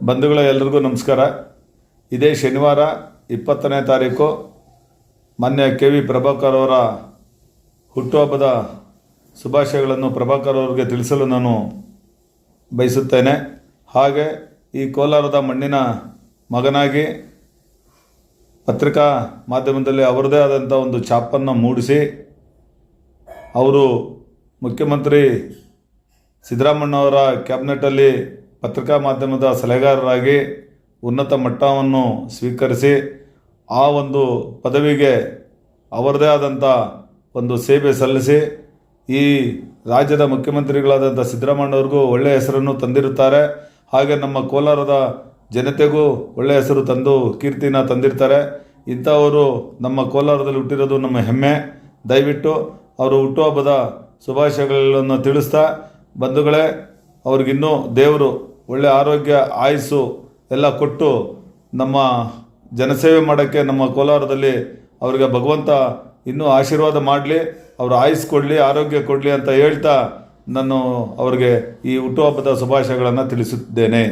ಬಂಧುಗಳ ಎಲ್ರಿಗೂ ನಮಸ್ಕಾರ. ಇದೇ ಶನಿವಾರ 20ನೇ ತಾರೀಕು ಮಾನ್ಯ ಕೆ ವಿ ಪ್ರಭಾಕರ್ ಅವರ ಹುಟ್ಟುಹಬ್ಬದ ಶುಭಾಶಯಗಳನ್ನು ಪ್ರಭಾಕರ್ ಅವರಿಗೆ ತಿಳಿಸಲು ನಾನು ಬಯಸುತ್ತೇನೆ. ಹಾಗೆ ಈ ಕೋಲಾರದ ಮಣ್ಣಿನ ಮಗನಾಗಿ ಪತ್ರಿಕಾ ಮಾಧ್ಯಮದಲ್ಲಿ ಅವರದೇ ಆದಂಥ ಒಂದು ಛಾಪನ್ನು ಮೂಡಿಸಿ ಅವರು ಮುಖ್ಯಮಂತ್ರಿ ಸಿದ್ದರಾಮಣ್ಣವರ ಕ್ಯಾಬಿನೆಟಲ್ಲಿ ಪತ್ರಿಕಾ ಮಾಧ್ಯಮದ ಸಲಹೆಗಾರರಾಗಿ ಉನ್ನತ ಮಟ್ಟವನ್ನು ಸ್ವೀಕರಿಸಿ ಆ ಒಂದು ಪದವಿಗೆ ಅವರದೇ ಆದಂಥ ಒಂದು ಸೇವೆ ಸಲ್ಲಿಸಿ ಈ ರಾಜ್ಯದ ಮುಖ್ಯಮಂತ್ರಿಗಳಾದಂಥ ಸಿದ್ದರಾಮಣ್ಣವ್ರಿಗೂ ಒಳ್ಳೆಯ ಹೆಸರನ್ನು ತಂದಿರುತ್ತಾರೆ. ಹಾಗೆ ನಮ್ಮ ಕೋಲಾರದ ಜನತೆಗೂ ಒಳ್ಳೆಯ ಹೆಸರು ತಂದು ಕೀರ್ತಿನ ತಂದಿರ್ತಾರೆ. ಇಂಥವರು ನಮ್ಮ ಕೋಲಾರದಲ್ಲಿ ಹುಟ್ಟಿರೋದು ನಮ್ಮ ಹೆಮ್ಮೆ. ದಯವಿಟ್ಟು ಅವರು ಹುಟ್ಟುಹಬ್ಬದ ಶುಭಾಶಯಗಳನ್ನು ತಿಳಿಸ್ತಾ, ಬಂಧುಗಳೇ, ಅವ್ರಿಗಿನ್ನೂ ದೇವರು ಒಳ್ಳೆಯ ಆರೋಗ್ಯ ಆಯುಸ್ಸು ಎಲ್ಲ ಕೊಟ್ಟು ನಮ್ಮ ಜನಸೇವೆ ಮಾಡೋಕ್ಕೆ ನಮ್ಮ ಕೋಲಾರದಲ್ಲಿ ಅವರಿಗೆ ಭಗವಂತ ಇನ್ನೂ ಆಶೀರ್ವಾದ ಮಾಡಲಿ, ಅವರು ಆಯುಸ್ ಕೊಡಲಿ, ಆರೋಗ್ಯ ಕೊಡಲಿ ಅಂತ ಹೇಳ್ತಾ ನಾನು ಅವರಿಗೆ ಈ ಹುಟ್ಟುಹಬ್ಬದ ಶುಭಾಶಯಗಳನ್ನು ತಿಳಿಸುತ್ತೇನೆ.